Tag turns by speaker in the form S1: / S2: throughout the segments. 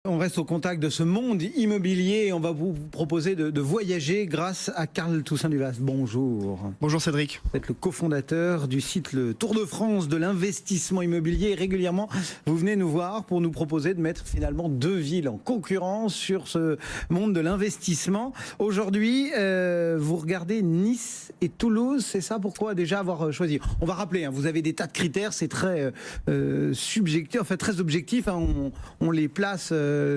S1: On reste au contact de ce monde immobilier et on va vous proposer de voyager grâce à Carl Toussaint Duvas. Bonjour.
S2: Bonjour Cédric.
S1: Vous êtes le cofondateur du site Le Tour de France de l'investissement immobilier. Et régulièrement, vous venez nous voir pour nous proposer de mettre finalement deux villes en concurrence sur ce monde de l'investissement. Aujourd'hui, vous regardez Nice et Toulouse. C'est ça pourquoi déjà avoir choisi? On va rappeler, vous avez des tas de critères, c'est très subjectif, enfin très objectif. On les place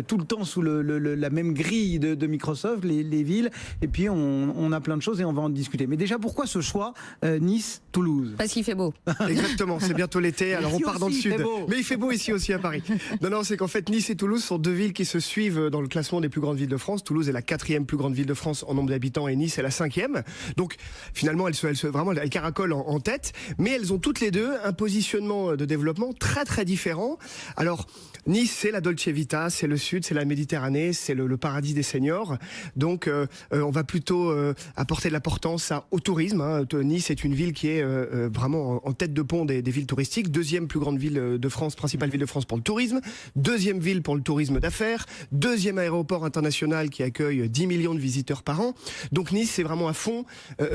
S1: tout le temps sous la même grille de Microsoft, les villes, et puis on a plein de choses et on va en discuter. Mais déjà, pourquoi ce choix Nice-Toulouse?
S3: Parce qu'il fait beau.
S2: Exactement, c'est bientôt l'été, alors on part dans le sud. Mais il fait beau ici aussi à Paris. Non, c'est qu'en fait Nice et Toulouse sont deux villes qui se suivent dans le classement des plus grandes villes de France. Toulouse est la 4e plus grande ville de France en nombre d'habitants et Nice est la 5e. Donc finalement, elles caracolent en tête, mais elles ont toutes les deux un positionnement de développement très très différent. Alors Nice, c'est la Dolce Vita, c'est le sud, c'est la Méditerranée, c'est le paradis des seniors. Donc on va plutôt apporter de l'importance au tourisme. Nice est une ville qui est vraiment en tête de pont des villes touristiques. Deuxième plus grande ville de France, principale ville de France pour le tourisme. Deuxième ville pour le tourisme d'affaires. Deuxième aéroport international qui accueille 10 millions de visiteurs par an. Donc Nice, c'est vraiment à fond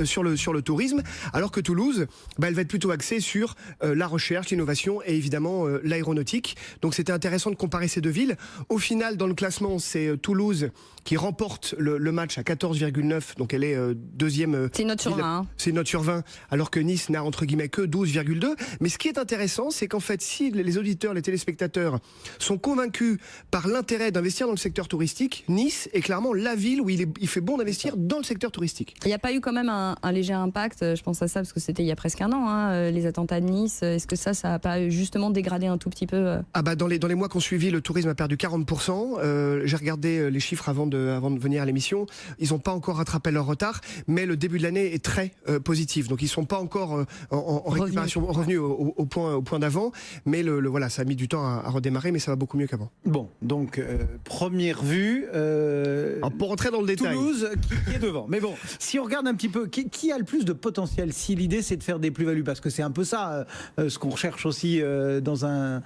S2: sur le tourisme. Alors que Toulouse, elle va être plutôt axée sur la recherche, l'innovation et évidemment l'aéronautique. Donc c'était intéressant de comparer ces deux villes. Au final, dans le classement, c'est Toulouse qui remporte le match à 14,9, donc elle est deuxième.
S3: C'est une note sur 20.
S2: C'est une note sur 20, alors que Nice n'a entre guillemets que 12,2. Mais ce qui est intéressant, c'est qu'en fait, si les auditeurs, les téléspectateurs sont convaincus par l'intérêt d'investir dans le secteur touristique, Nice est clairement la ville où il fait bon d'investir dans le secteur touristique.
S3: Il n'y a pas eu quand même un léger impact, je pense à ça, parce que c'était il y a presque un an, les attentats de Nice. Est-ce que ça n'a pas justement dégradé un tout petit peu
S2: Dans les mois qu'on suivi, le tourisme a perdu 40%. J'ai regardé les chiffres avant de venir à l'émission. Ils n'ont pas encore rattrapé leur retard, mais le début de l'année est très positif. Donc ils ne sont pas encore en récupération, revenus au point d'avant, mais voilà, ça a mis du temps à redémarrer, mais ça va beaucoup mieux qu'avant.
S1: Bon, donc première vue.
S2: Alors, pour rentrer dans le détail,
S1: Toulouse qui est devant. Mais bon, si on regarde un petit peu, qui a le plus de potentiel? Si l'idée c'est de faire des plus-values, parce que c'est un peu ça, ce qu'on recherche aussi dans un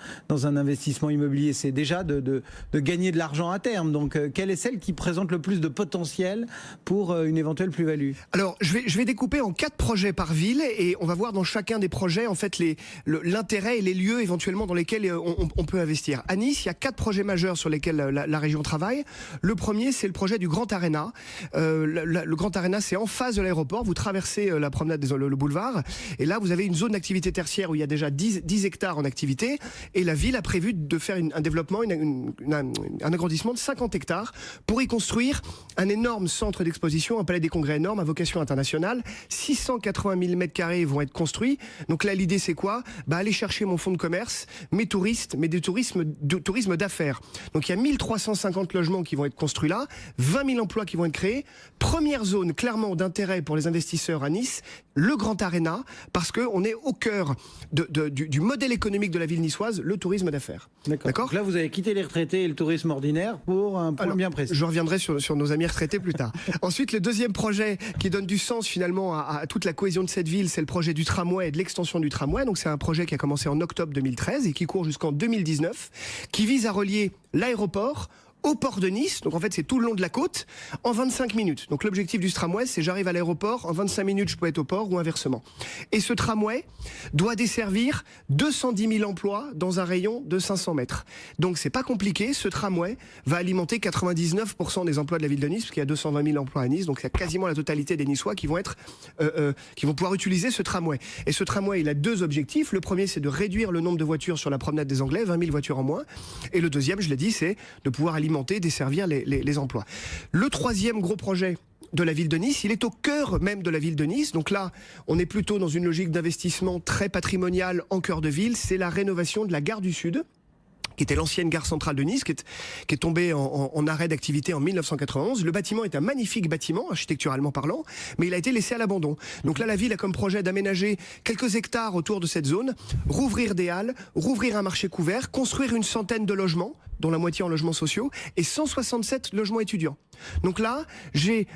S1: investissement immobilier, c'est déjà de gagner de l'argent à terme. Donc, quelle est celle qui présente le plus de potentiel pour une éventuelle plus-value?
S2: Alors, je vais découper en 4 projets par ville et on va voir dans chacun des projets en fait l'intérêt et les lieux éventuellement dans lesquels on peut investir. À Nice, il y a 4 projets majeurs sur lesquels la région travaille. Le premier, c'est le projet du Grand Arena. Le Grand Arena, c'est en face de l'aéroport. Vous traversez la promenade, le boulevard, et là, vous avez une zone d'activité tertiaire où il y a déjà 10 hectares en activité, et la ville a prévu de faire un développement, un agrandissement de 50 hectares pour y construire un énorme centre d'exposition, un palais des congrès énorme à vocation internationale. 680 000 m² vont être construits. Donc là, l'idée, c'est quoi? Aller chercher mon fonds de commerce, mes touristes, mais du tourisme d'affaires. Donc il y a 1350 logements qui vont être construits là, 20 000 emplois qui vont être créés. Première zone clairement d'intérêt pour les investisseurs à Nice, le Grand Arena, parce qu'on est au cœur du modèle économique de la ville niçoise, le tourisme d'affaires.
S1: D'accord. Donc là, vous avez quitté les retraités et le tourisme ordinaire pour un point bien précis.
S2: Je reviendrai sur nos amis retraités plus tard. Ensuite, le deuxième projet qui donne du sens finalement à toute la cohésion de cette ville, c'est le projet du tramway et de l'extension du tramway. Donc c'est un projet qui a commencé en octobre 2013 et qui court jusqu'en 2019, qui vise à relier l'aéroport au port de Nice, donc en fait c'est tout le long de la côte, en 25 minutes. Donc l'objectif du tramway, c'est j'arrive à l'aéroport, en 25 minutes je peux être au port ou inversement. Et ce tramway doit desservir 210 000 emplois dans un rayon de 500 mètres. Donc c'est pas compliqué, ce tramway va alimenter 99% des emplois de la ville de Nice, parce qu'il y a 220 000 emplois à Nice, donc il y a quasiment la totalité des Niçois qui vont pouvoir utiliser ce tramway. Et ce tramway, il a 2 objectifs. Le premier, c'est de réduire le nombre de voitures sur la promenade des Anglais, 20 000 voitures en moins. Et le deuxième, je l'ai dit, c'est de pouvoir alimenter, desservir les emplois. Le troisième gros projet de la ville de Nice, il est au cœur même de la ville de Nice. Donc là, on est plutôt dans une logique d'investissement très patrimonial en cœur de ville. C'est la rénovation de la gare du Sud, qui était l'ancienne gare centrale de Nice, qui est tombée en arrêt d'activité en 1991. Le bâtiment est un magnifique bâtiment, architecturalement parlant, mais il a été laissé à l'abandon. Donc là, la ville a comme projet d'aménager quelques hectares autour de cette zone, rouvrir des halles, rouvrir un marché couvert, construire une centaine de logements, dont la moitié en logements sociaux, et 167 logements étudiants. Donc là, j'ai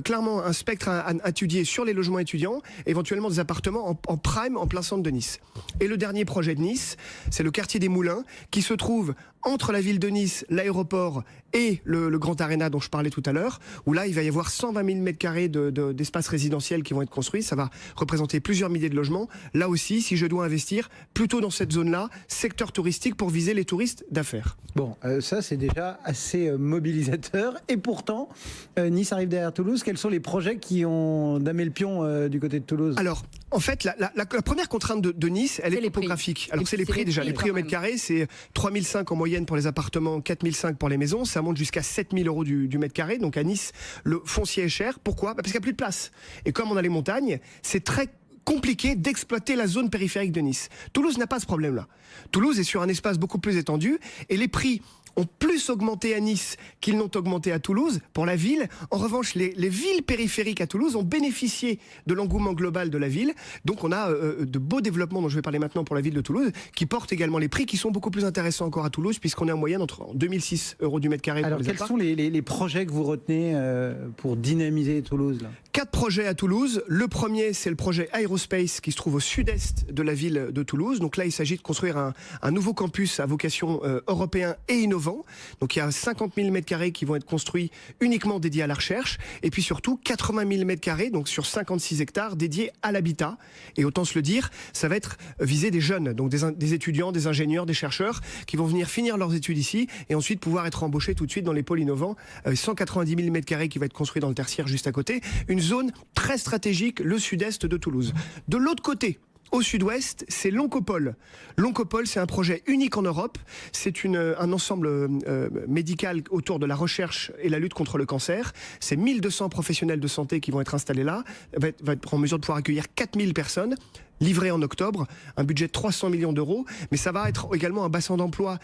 S2: clairement un spectre à étudier sur les logements étudiants, éventuellement des appartements en prime, en plein centre de Nice. Et le dernier projet de Nice, c'est le quartier des Moulins, qui se trouve entre la ville de Nice, l'aéroport et le Grand Arena dont je parlais tout à l'heure, où là, il va y avoir 120 000 m² d'espaces résidentiels qui vont être construits. Ça va représenter plusieurs milliers de logements. Là aussi, si je dois investir, plutôt dans cette zone-là, secteur touristique pour viser les touristes d'affaires.
S1: Bon, ça c'est déjà assez mobilisateur. Et pourtant, Nice arrive derrière Toulouse. Quels sont les projets qui ont damé le pion du côté de Toulouse?
S2: Alors, en fait, la première contrainte de Nice, elle est topographique. Alors, c'est les prix déjà. Les prix au mètre carré, c'est 3 500 en moyenne pour les appartements, 4 500 pour les maisons. Ça monte jusqu'à 7 000 € du mètre carré. Donc, à Nice, le foncier est cher. Pourquoi? Parce qu'il n'y a plus de place. Et comme on a les montagnes, c'est très compliqué d'exploiter la zone périphérique de Nice. Toulouse n'a pas ce problème-là. Toulouse est sur un espace beaucoup plus étendu et les prix ont plus augmenté à Nice qu'ils n'ont augmenté à Toulouse pour la ville. En revanche, les villes périphériques à Toulouse ont bénéficié de l'engouement global de la ville. Donc on a de beaux développements dont je vais parler maintenant pour la ville de Toulouse qui portent également les prix qui sont beaucoup plus intéressants encore à Toulouse puisqu'on est en moyenne entre 2006 € du mètre carré.
S1: Alors quels sont les projets que vous retenez pour dynamiser Toulouse là?
S2: 4 projets à Toulouse. Le premier, c'est le projet Aerospace qui se trouve au sud-est de la ville de Toulouse. Donc là, il s'agit de construire un nouveau campus à vocation européen et innovant. Donc il y a 50 000 m² qui vont être construits uniquement dédiés à la recherche. Et puis surtout, 80 000 m², donc sur 56 hectares, dédiés à l'habitat. Et autant se le dire, ça va être visé des jeunes, donc des étudiants, des ingénieurs, des chercheurs qui vont venir finir leurs études ici et ensuite pouvoir être embauchés tout de suite dans les pôles innovants. 190 000 m² qui va être construit dans le tertiaire juste à côté. Une zone très stratégique, le sud-est de Toulouse. De l'autre côté, au sud-ouest, c'est l'Oncopole. L'Oncopole, c'est un projet unique en Europe. C'est un ensemble médical autour de la recherche et la lutte contre le cancer. C'est 1200 professionnels de santé qui vont être installés là. Va être en mesure de pouvoir accueillir 4000 personnes. Livré en octobre, un budget de 300 millions d'euros, mais ça va être également un bassin d'emploi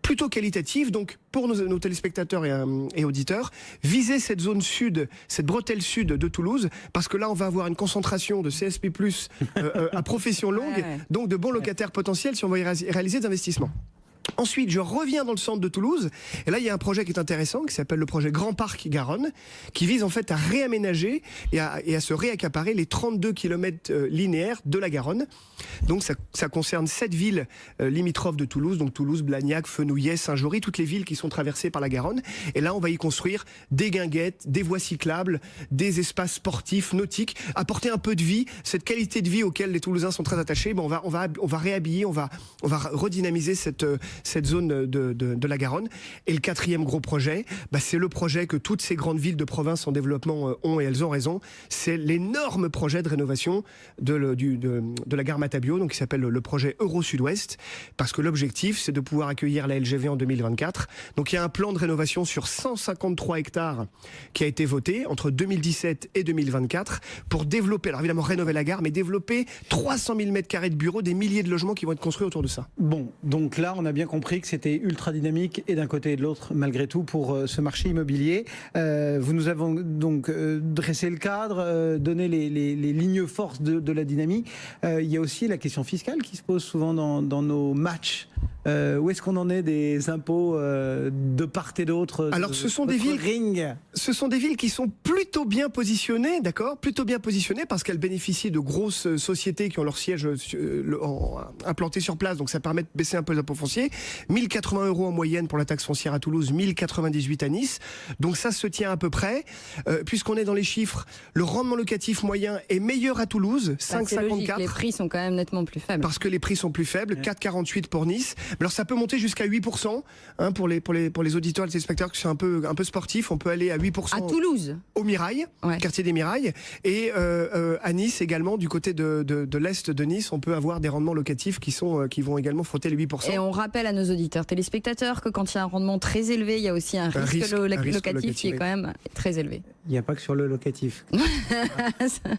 S2: plutôt qualitatif. Donc pour nos téléspectateurs et auditeurs, visez cette zone sud, cette bretelle sud de Toulouse, parce que là on va avoir une concentration de CSP+, à profession longue, donc de bons locataires potentiels si on va y réaliser des investissements. Ensuite, je reviens dans le centre de Toulouse, et là il y a un projet qui est intéressant, qui s'appelle le projet Grand Parc Garonne, qui vise en fait à réaménager et à se réaccaparer les 32 km linéaires de la Garonne. Donc ça concerne 7 villes limitrophes de Toulouse, donc Toulouse, Blagnac, Fenouillet, Saint-Jory, toutes les villes qui sont traversées par la Garonne. Et là on va y construire des guinguettes, des voies cyclables, des espaces sportifs, nautiques, apporter un peu de vie, cette qualité de vie auquel les Toulousains sont très attachés. Bon, on va réhabiller, on va redynamiser cette zone de la Garonne. Et le quatrième gros projet, c'est le projet que toutes ces grandes villes de province en développement ont, et elles ont raison, c'est l'énorme projet de rénovation de la gare Matabio, donc qui s'appelle le projet Euro-Sud-Ouest, parce que l'objectif, c'est de pouvoir accueillir la LGV en 2024. Donc il y a un plan de rénovation sur 153 hectares qui a été voté entre 2017 et 2024 pour développer, alors évidemment rénover la gare, mais développer 300 000 m² de bureaux, des milliers de logements qui vont être construits autour de ça.
S1: Bon, donc là, on a bien compris que c'était ultra dynamique et d'un côté et de l'autre, malgré tout, pour ce marché immobilier. Vous nous avez donc dressé le cadre, donné les lignes forces de la dynamique. Il y a aussi la question fiscale qui se pose souvent dans nos matchs. Où est-ce qu'on en est des impôts de part et d'autre?
S2: Alors ce sont des villes qui sont plutôt bien positionnées, d'accord, plutôt bien positionnées parce qu'elles bénéficient de grosses sociétés qui ont leur siège implanté sur place, donc ça permet de baisser un peu les impôts fonciers. 1080 € en moyenne pour la taxe foncière à Toulouse, 1098 à Nice, donc ça se tient à peu près. Puisqu'on est dans les chiffres, le rendement locatif moyen est meilleur à Toulouse, 5,54.
S3: Les prix sont quand même nettement plus faibles.
S2: Parce que les prix sont plus faibles, 4,48 pour Nice. Alors ça peut monter jusqu'à 8%, pour les auditeurs et les téléspectateurs qui sont un peu sportifs. On peut aller à 8%
S3: à Toulouse,
S2: au Mirail, quartier des Mirailles, et à Nice également, du côté de l'est de Nice, on peut avoir des rendements locatifs qui vont également frotter les 8%.
S3: Et on rappelle à nos auditeurs téléspectateurs que quand il y a un rendement très élevé, il y a aussi un risque locatif qui est quand même très élevé.
S1: Il n'y a pas que sur le locatif.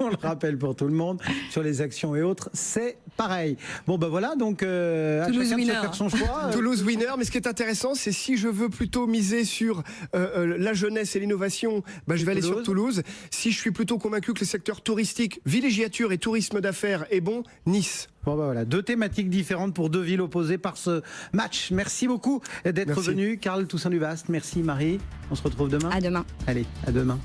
S1: On le rappelle pour tout le monde. Sur les actions et autres, c'est pareil. Bon, voilà, donc à
S3: Toulouse
S1: chacun de se
S3: winner.
S1: faire son choix.
S2: Toulouse winner, mais ce qui est intéressant, c'est si je veux plutôt miser sur la jeunesse et l'innovation, je vais aller sur Toulouse. Si je suis plutôt convaincu que le secteur touristique, villégiature et tourisme d'affaires est bon, Nice.
S1: Bon, voilà, deux thématiques différentes pour deux villes opposées par ce match. Merci beaucoup d'être venu, Karl Toussaint Duvast. Merci Marie. On se retrouve demain.
S3: À demain.
S1: Allez, à demain.